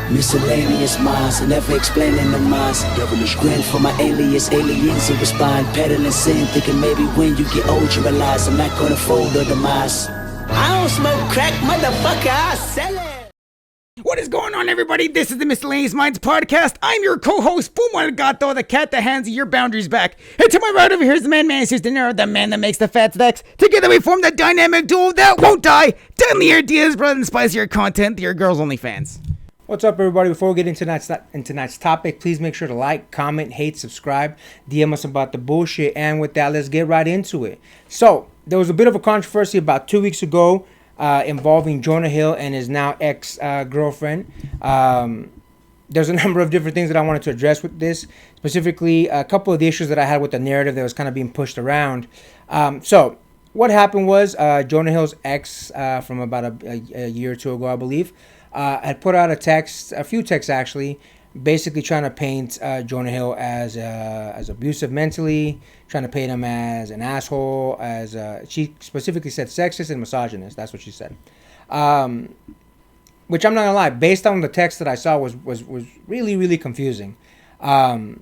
Miscellaneous minds, never explaining the minds. Devilish grin for my alias, aliens who respond. Peddling sin, thinking maybe when you get old you realize I'm not gonna fold or demise. I don't smoke crack, motherfucker, I sell it. What is going on, everybody? This is the Miscellaneous Minds podcast. I'm your co-host, Puma El Gato, the cat that hands your boundaries back. And to my right over here is the man who's dinero, the man that makes the fat stacks. Together we form the dynamic duo that won't die. Deadlier ideas, brother, and spicier content. Your girls only fans. What's up, everybody? Before we get into tonight's topic, please make sure to like, comment, hate, subscribe, DM us about the bullshit. And with that, let's get right into it. So, there was a bit of a controversy about 2 weeks ago involving Jonah Hill and his now ex-girlfriend. There's a number of different things that I wanted to address with this. Specifically, a couple of the issues that I had with the narrative that was kind of being pushed around. So, what happened was Jonah Hill's ex from about a year or two ago, I believe, had put out a few texts actually, basically trying to paint Jonah Hill as abusive mentally, trying to paint him as an asshole, she specifically said sexist and misogynist. That's what she said. Which I'm not gonna lie, based on the text that I saw was really, really confusing. It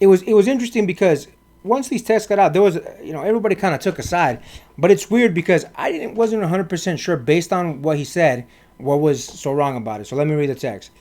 was interesting because once these texts got out, there was, everybody kind of took a side, but it's weird because I wasn't 100% sure based on what he said what was so wrong about it. So let me read the text.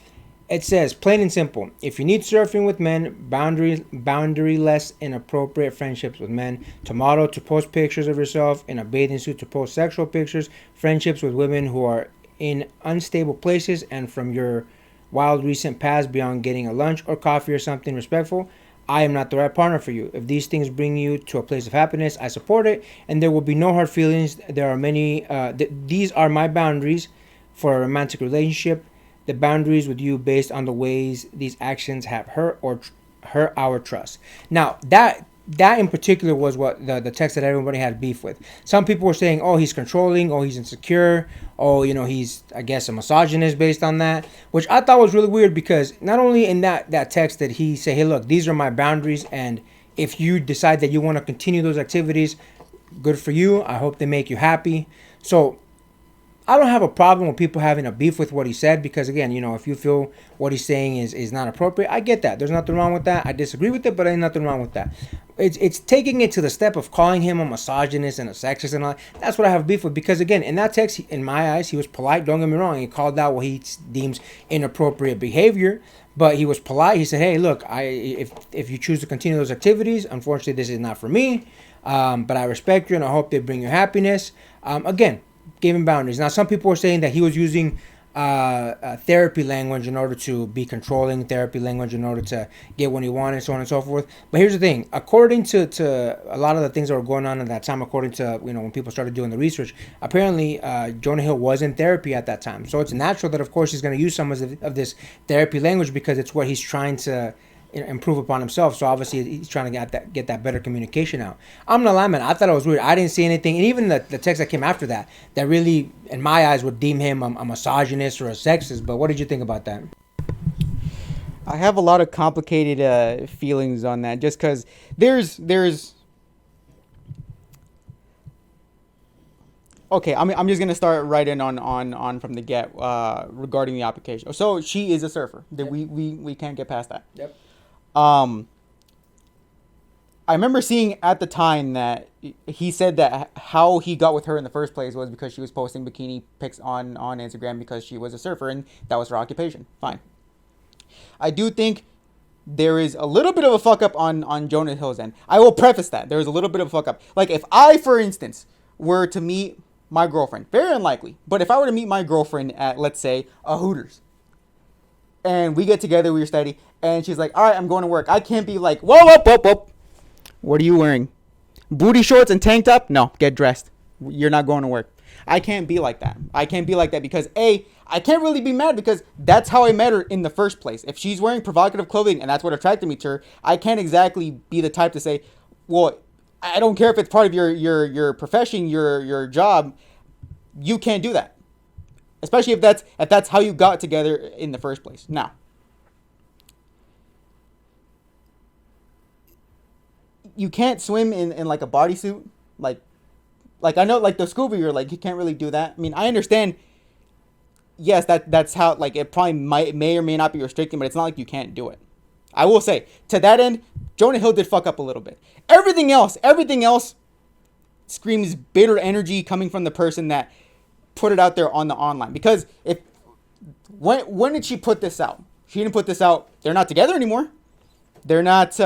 It says, plain and simple, if you need surfing with men, boundary-less inappropriate friendships with men, to model, to post pictures of yourself in a bathing suit, to post sexual pictures, friendships with women who are in unstable places, and from your wild recent past beyond getting a lunch or coffee or something respectful, I am not the right partner for you. If these things bring you to a place of happiness, I support it, and there will be no hard feelings. There are many, these are my boundaries for a romantic relationship. The boundaries with you based on the ways these actions have hurt our trust. Now, that in particular was what the text that everybody had beef with. Some people were saying, oh, he's controlling, oh, he's insecure, oh, he's, I guess, a misogynist based on that, which I thought was really weird because not only in that text did he say, hey, look, these are my boundaries, and if you decide that you want to continue those activities, good for you. I hope they make you happy. So I don't have a problem with people having a beef with what he said because, again, if you feel what he's saying is not appropriate, I get that. There's nothing wrong with that. I disagree with it, but ain't nothing wrong with that. It's taking it to the step of calling him a misogynist and a sexist and all that. That's what I have a beef with because, again, in that text, in my eyes, he was polite. Don't get me wrong. He called out what he deems inappropriate behavior, but he was polite. He said, hey, look, if you choose to continue those activities, unfortunately, this is not for me, but I respect you and I hope they bring you happiness. Again, gave him boundaries. Now, some people were saying that he was using therapy language in order to be controlling, therapy language in order to get what he wanted, so on and so forth. But here's the thing. According to a lot of the things that were going on at that time, according to, when people started doing the research, apparently Jonah Hill was in therapy at that time. So it's natural that, of course, he's going to use some of this therapy language because it's what he's trying to improve upon himself. So obviously he's trying to get that better communication out. I'm not lying, man. I thought it was weird. I didn't see anything, and even the text that came after that really, in my eyes, would deem him a misogynist or a sexist. But what did you think about that? I have a lot of complicated feelings on that, just because there's. Okay, I'm just gonna start right in on from the get regarding the application. So she is a surfer. Yep. We can't get past that. Yep. I remember seeing at the time that he said that how he got with her in the first place was because she was posting bikini pics on Instagram because she was a surfer and that was her occupation. Fine. I do think there is a little bit of a fuck up on Jonah Hill's end. I will preface that. There is a little bit of a fuck up. Like if I, for instance, were to meet my girlfriend, very unlikely, but if I were to meet my girlfriend at, let's say, a Hooters, and we get together, we're steady, and she's like, all right, I'm going to work. I can't be like, whoa. What are you wearing? Booty shorts and tank top? No, get dressed. You're not going to work. I can't be like that. I can't be like that because, A, I can't really be mad because that's how I met her in the first place. If she's wearing provocative clothing and that's what attracted me to her, I can't exactly be the type to say, well, I don't care if it's part of your profession, your job, you can't do that. Especially if that's how you got together in the first place. Now, you can't swim in like a bodysuit. Like I know like the scuba, you're like, you can't really do that. I mean, I understand yes, that's how, like, it probably may or may not be restricting, but it's not like you can't do it. I will say, to that end, Jonah Hill did fuck up a little bit. Everything else screams bitter energy coming from the person that put it out there on the online. Because if when did she put this out? She didn't put this out. They're not together anymore. They're not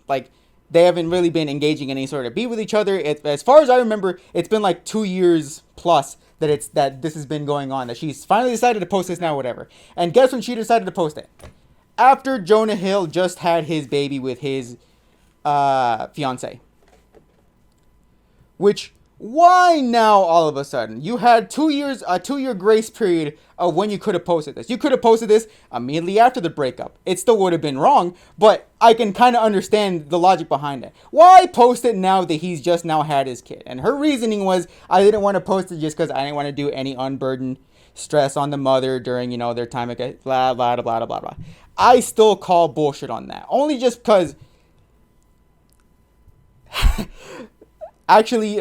like, they haven't really been engaging in any sort of beef with each other. As far as I remember, it's been like 2 years plus that this has been going on. That she's finally decided to post this now, whatever. And guess when she decided to post it? After Jonah Hill just had his baby with his fiance. Which, why now all of a sudden? You had 2 years, a 2-year grace period of when you could have posted this. You could have posted this immediately after the breakup. It still would have been wrong, but I can kind of understand the logic behind it. Why post it now that he's just now had his kid? And her reasoning was, I didn't want to post it just because I didn't want to do any unburdened stress on the mother during, their time at blah, blah, blah, blah, blah, blah. I still call bullshit on that. Only just because... Actually,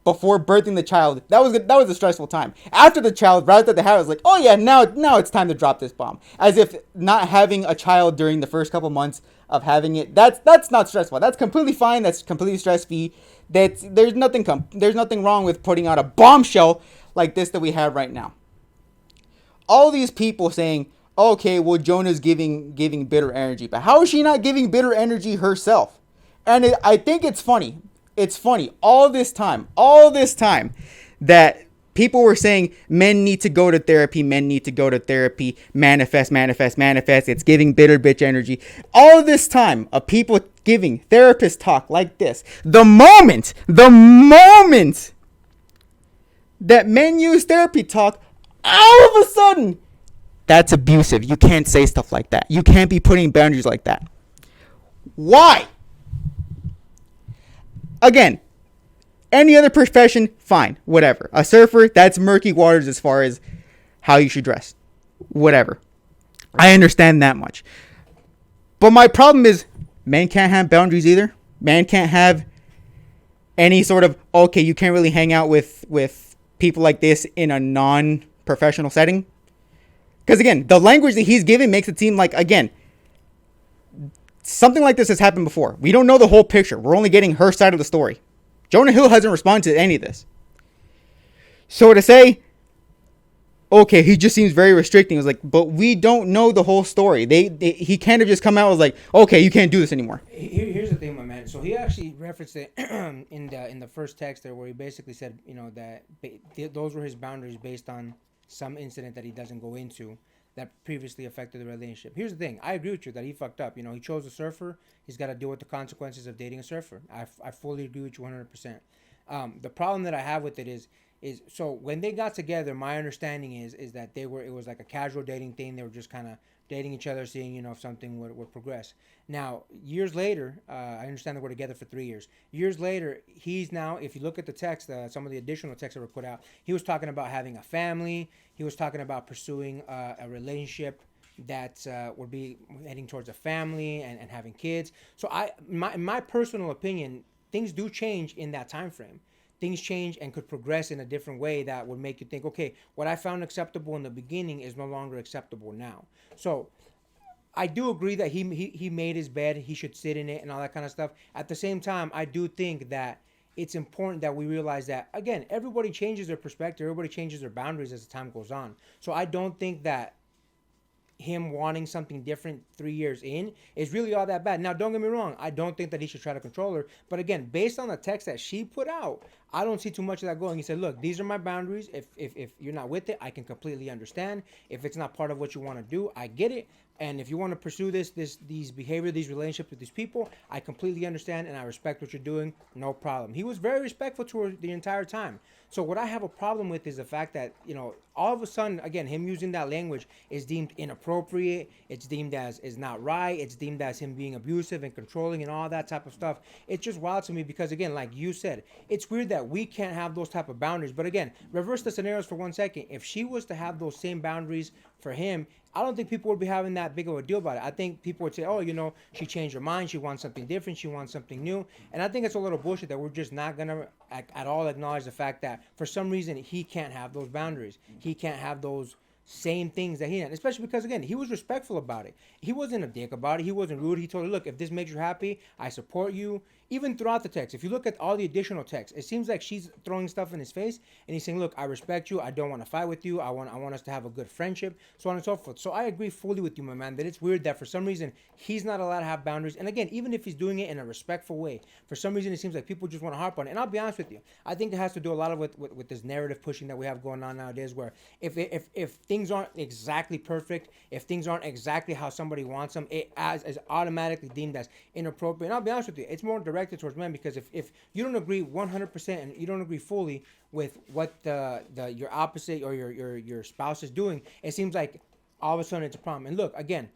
before birthing the child, that was a stressful time. After the child, right after the house, like, oh yeah, now it's time to drop this bomb. As if not having a child during the first couple months of having it, that's not stressful. That's completely fine. That's completely stress free. There's nothing wrong with putting out a bombshell like this that we have right now. All these people saying, okay, well, Jonah's giving bitter energy, but how is she not giving bitter energy herself? And I think it's funny. It's funny. All this time that people were saying men need to go to therapy, manifest. It's giving bitter bitch energy. All this time of people giving therapist talk like this. The moment that men use therapy talk, all of a sudden, that's abusive. You can't say stuff like that. You can't be putting boundaries like that. Why? Again, any other profession, fine, whatever. A surfer, that's murky waters as far as how you should dress. Whatever. I understand that much. But my problem is, men can't have boundaries either. Men can't have any sort of, okay, you can't really hang out with people like this in a non-professional setting. Because again, the language that he's giving makes it seem like, again, something like this has happened before. We don't know the whole picture. We're only getting her side of the story. Jonah Hill hasn't responded to any of this. So to say, okay, he just seems very restricting. It's like, but we don't know the whole story. He can't have just come out and was like, okay, you can't do this anymore. Here's the thing, my man. So he actually referenced it in the first text there, where he basically said, that those were his boundaries based on some incident that he doesn't go into that previously affected the relationship. Here's the thing. I agree with you that he fucked up. He chose a surfer. He's got to deal with the consequences of dating a surfer. I fully agree with you 100%. The problem that I have with it is so when they got together, my understanding is that it was like a casual dating thing. They were just kind of dating each other, seeing, if something would progress. Now, years later, I understand they were together for 3 years. Years later, he's now, if you look at the text, some of the additional texts that were put out, he was talking about having a family. He was talking about pursuing a relationship that would be heading towards a family and having kids. So my personal opinion, things do change in that time frame. Things change and could progress in a different way that would make you think, okay, what I found acceptable in the beginning is no longer acceptable now. So I do agree that he made his bed, he should sit in it and all that kind of stuff. At the same time, I do think that it's important that we realize that, again, everybody changes their perspective, everybody changes their boundaries as the time goes on. So I don't think that him wanting something different 3 years in is really all that bad. Now, don't get me wrong. I don't think that he should try to control her. But again, based on the text that she put out, I don't see too much of that going. He said, look, these are my boundaries. If you're not with it, I can completely understand. If it's not part of what you want to do, I get it. And if you want to pursue these behavior, these relationships with these people, I completely understand and I respect what you're doing. No problem. He was very respectful to her the entire time. So what I have a problem with is the fact that, all of a sudden, again, him using that language is deemed inappropriate. It's deemed as is not right. It's deemed as him being abusive and controlling and all that type of stuff. It's just wild to me because, again, like you said, it's weird that that we can't have those type of boundaries. But again, reverse the scenarios for 1 second. If she was to have those same boundaries for him, I don't think people would be having that big of a deal about it. I think people would say, oh, she changed her mind. She wants something different. She wants something new. And I think it's a little bullshit that we're just not going to at all acknowledge the fact that for some reason he can't have those boundaries. He can't have those same things that he had, especially because again he was respectful about it. He wasn't a dick about it. He wasn't rude. He told her, look, if this makes you happy, I support you. Even throughout the text, if you look at all the additional text, it seems like she's throwing stuff in his face and he's saying, look, I respect you. I don't want to fight with you. I want us to have a good friendship, so on and so forth. So I agree fully with you, my man, that it's weird that for some reason he's not allowed to have boundaries. And again, even if he's doing it in a respectful way, for some reason it seems like people just want to harp on it. And I'll be honest with you, I think it has to do a lot of with this narrative pushing that we have going on nowadays, where if things aren't exactly perfect, if things aren't exactly how somebody wants them, it is automatically deemed as inappropriate. And I'll be honest with you, it's more directed towards men, because if you don't agree 100% and you don't agree fully with what your opposite or your spouse is doing, it seems like all of a sudden it's a problem. And look, again,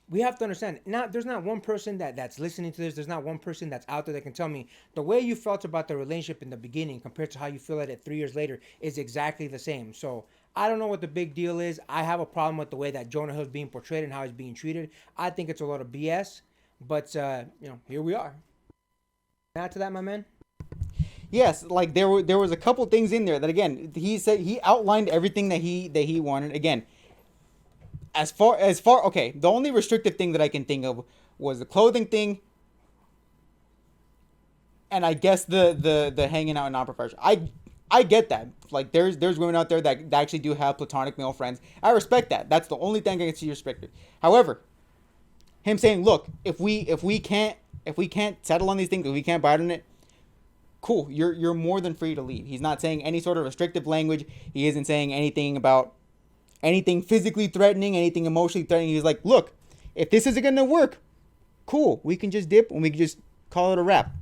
we have to understand, there's not one person that's listening to this, there's not one person that's out there that can tell me the way you felt about the relationship in the beginning compared to how you feel at it 3 years later is exactly the same. So I don't know what the big deal is. I have a problem with the way that Jonah Hill is being portrayed and how he's being treated. I think it's a lot of BS, but here we are. Add to that, my man? Yes, like there was a couple things in there that, again, he said he outlined everything that he wanted. Again, as far okay, the only restrictive thing that I can think of was the clothing thing, and I guess the hanging out and non-professional. I get that. Like there's women out there that actually do have platonic male friends. I respect that. That's the only thing I can see respected. However, him saying, look, if we can't settle on these things, if we can't bite on it, cool, you're more than free to leave. He's not saying any sort of restrictive language. He isn't saying anything about anything physically threatening, anything emotionally threatening. He's like, look, if this isn't gonna work, cool, we can just dip and we can just call it a wrap.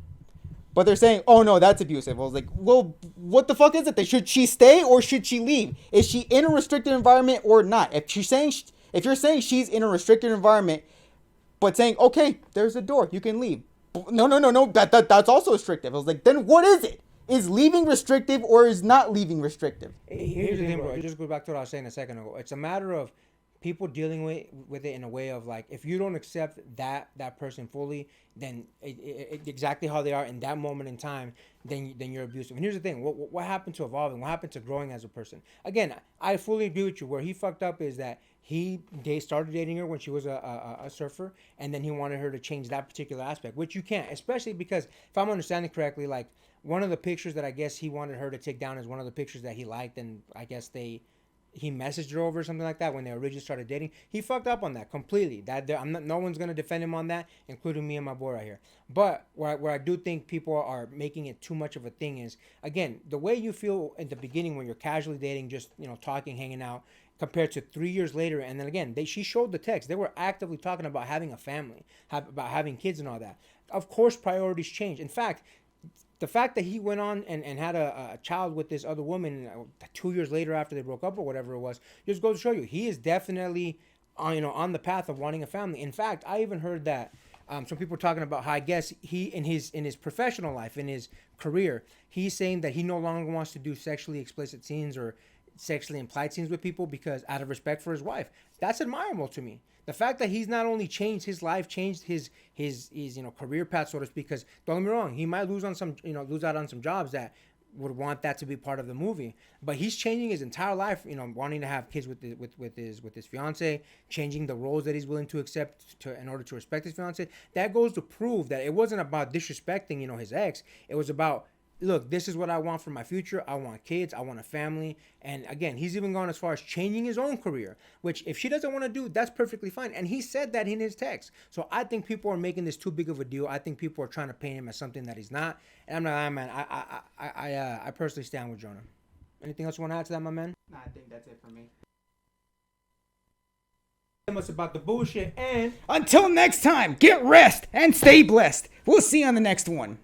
But they're saying, oh no, that's abusive. I was like, well, what the fuck is it? Should she stay or should she leave? Is she in a restricted environment or not? If you're saying she's in a restricted environment, but saying, okay, there's a door, you can leave. No, that's also restrictive. I was like, then what is it? Is leaving restrictive or is not leaving restrictive? Here's the thing, bro. It just goes back to what I was saying a second ago. It's a matter of people dealing with it in a way of like, if you don't accept that person fully, then exactly how they are in that moment in time, then you're abusive. And here's the thing: what happened to evolving? What happened to growing as a person? Again, I fully agree with you. Where he fucked up is that they started dating her when she was a surfer, and then he wanted her to change that particular aspect, which you can't, especially because if I'm understanding correctly, like one of the pictures that I guess he wanted her to take down is one of the pictures that he liked, and I guess he messaged her over or something like that when they originally started dating. He fucked up on that completely. No one's gonna defend him on that, including me and my boy right here. But where I do think people are making it too much of a thing is, again, the way you feel at the beginning when you're casually dating, just talking, hanging out, compared to 3 years later. And then again, she showed the text. They were actively talking about having a family, about having kids and all that. Of course, priorities change. In fact, the fact that he went on and had a child with this other woman 2 years later after they broke up or whatever it was, just goes to show you he is definitely on the path of wanting a family. In fact, I even heard that some people were talking about how I guess he in his professional life, in his career, he's saying that he no longer wants to do sexually explicit scenes or sexually implied scenes with people because out of respect for his wife. That's admirable to me. The fact that he's not only changed his life, changed his career path, so to speak, because don't get me wrong, he might lose out on some jobs that would want that to be part of the movie, but he's changing his entire life, wanting to have kids with his fiance, changing the roles that he's willing to accept in order to respect his fiance. That goes to prove that it wasn't about disrespecting his ex. It was about, look, this is what I want for my future. I want kids. I want a family. And again, he's even gone as far as changing his own career, which if she doesn't want to do, that's perfectly fine. And he said that in his text. So I think people are making this too big of a deal. I think people are trying to paint him as something that he's not. And I'm not, man. I personally stand with Jonah. Anything else you want to add to that, my man? Nah, I think that's it for me. Much about the bullshit. And until next time, get rest and stay blessed. We'll see you on the next one.